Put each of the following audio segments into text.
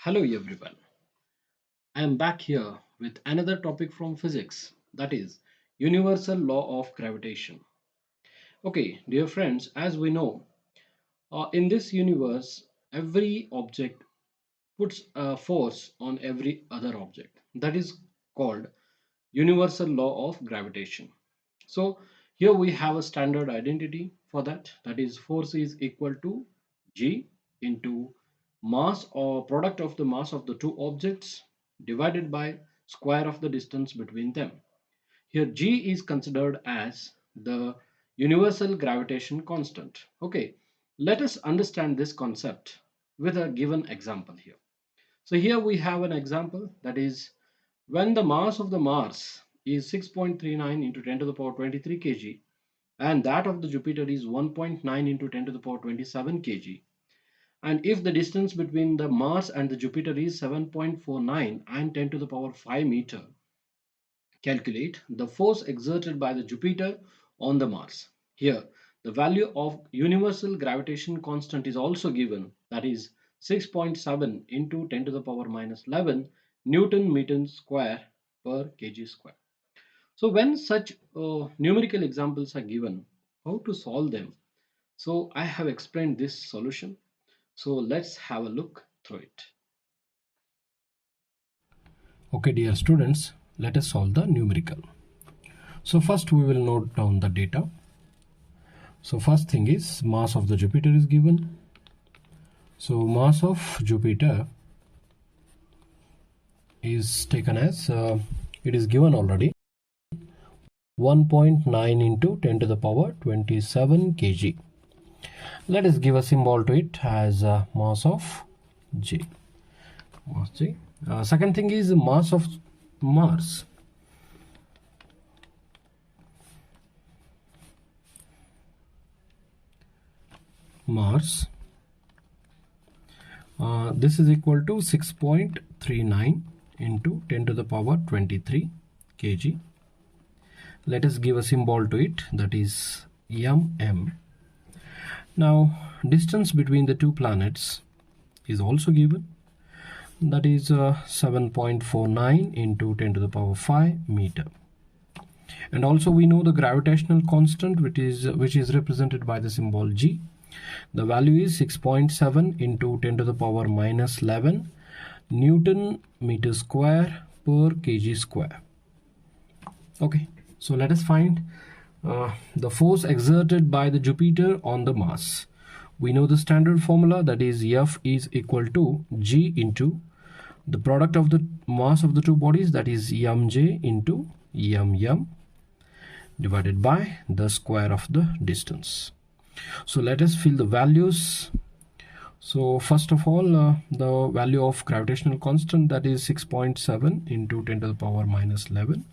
Hello everyone. I am back here with another topic from physics, that is universal law of gravitation. Okay, dear friends, as we know, in this universe every object puts a force on every other object. That is called universal law of gravitation. So here we have a standard identity for that, that is force is equal to G into mass or product of the mass of the two objects divided by square of the distance between them. Here G is considered as the universal gravitation constant. Okay, let us understand this concept with a given example here. So here we have an example, that is when the mass of the Mars is 6.39 into 10 to the power 23 kg and that of the Jupiter is 1.9 into 10 to the power 27 kg, and if the distance between the Mars and the Jupiter is 7.49 and 10 to the power 5 meter, calculate the force exerted by the Jupiter on the Mars. Here, the value of universal gravitation constant is also given, that is 6.7 into 10 to the power minus 11 Newton meter square per kg square. So when such numerical examples are given, how to solve them? So I have explained this solution. So let's have a look through it. Okay, dear students, let us solve the numerical. So first we will note down the data. So first thing is mass of the Jupiter is given. So mass of Jupiter is taken as, it is given already, 1.9 into 10 to the power 27 kg. Let us give a symbol to it as mass of J. Mass J. Second thing is mass of Mars. Mars. This is equal to 6.39 into 10 to the power 23 kg. Let us give a symbol to it, that is mm. Now distance between the two planets is also given, that is 7.49 into 10 to the power 5 meter. And also we know the gravitational constant, which is represented by the symbol G. The value is 6.7 into 10 to the power minus 11 Newton meter square per kg square. Okay, so let us find the force exerted by the Jupiter on the Mars. We know the standard formula, that is F is equal to G into the product of the mass of the two bodies, that is mj into mm, divided by the square of the distance. So let us fill the values. So first of all, the value of gravitational constant, that is 6.7 into 10 to the power minus 11.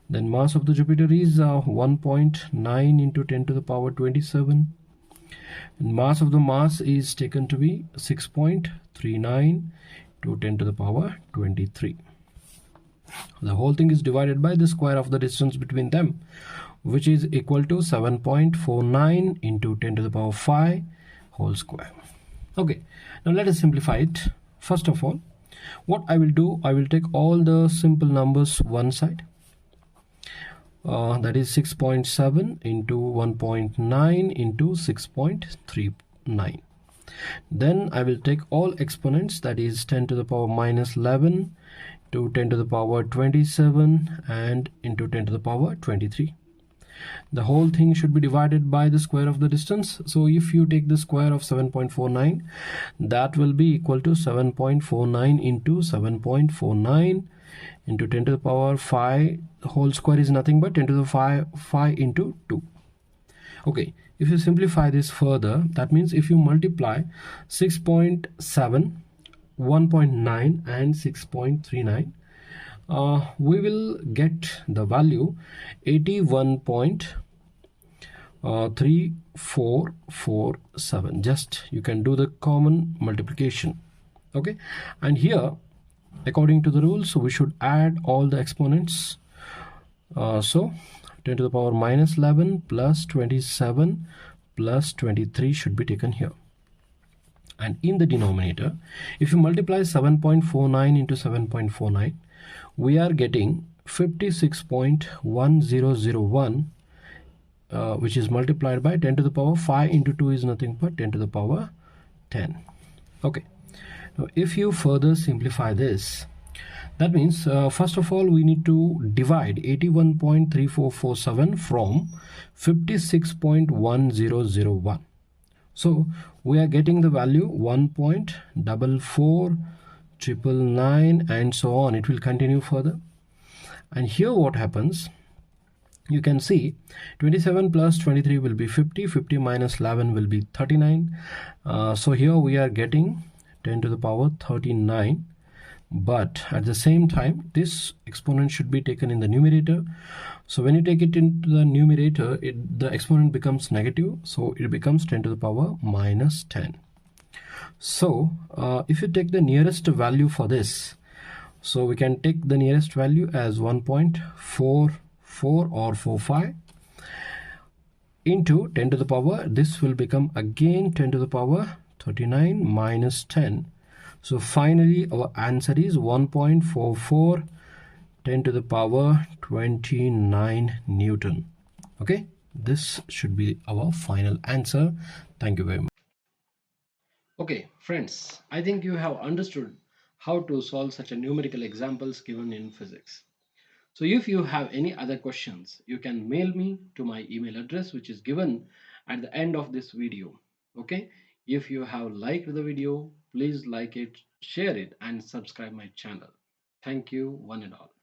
Then mass of the Jupiter is 1.9 into 10 to the power 27. And mass of the Mars is taken to be 6.39 to 10 to the power 23. The whole thing is divided by the square of the distance between them, which is equal to 7.49 into 10 to the power 5 whole square. Okay, now let us simplify it. First of all, what I will do, I will take all the simple numbers one side. That is 6.7 into 1.9 into 6.39. Then I will take all exponents, that is 10 to the power minus 11 to 10 to the power 27 and into 10 to the power 23. The whole thing should be divided by the square of the distance. So if you take the square of 7.49, that will be equal to 7.49 into 7.49 into 10 to the power 5. The whole square is nothing but 10 to the 5 into 2. Okay, if you simplify this further, that means if you multiply 6.7, 1.9 and 6.39, we will get the value 81.3447. Just you can do the common multiplication. Okay, and here according to the rules, we should add all the exponents. So 10 to the power minus 11 plus 27 plus 23 should be taken here. and in the denominator, if you multiply 7.49 into 7.49, we are getting 56.1001, which is multiplied by 10 to the power 5 into 2 is nothing but 10 to the power 10. Okay, now if you further simplify this, that means first of all we need to divide 81.3447 from 56.1001. So we are getting the value 1.44999 and so on. It will continue further. And here what happens, you can see 27 plus 23 will be 50, 50 minus 11 will be 39. So here we are getting 10 to the power 39, but at the same time this exponent should be taken in the numerator. So when you take it into the numerator, the exponent becomes negative, so it becomes 10 to the power minus 10. So if you take the nearest value for this, so we can take the nearest value as 1.44 or 45 into 10 to the power, this will become again 10 to the power 39 minus 10. So finally our answer is 1.44 10 to the power 29 Newton. Okay, this should be our final answer. Thank you very much. Okay, friends, I think you have understood how to solve such a numerical examples given in physics. So if you have any other questions, you can mail me to my email address which is given at the end of this video. Okay, if you have liked the video, please like it, share it and subscribe my channel. Thank you one and all.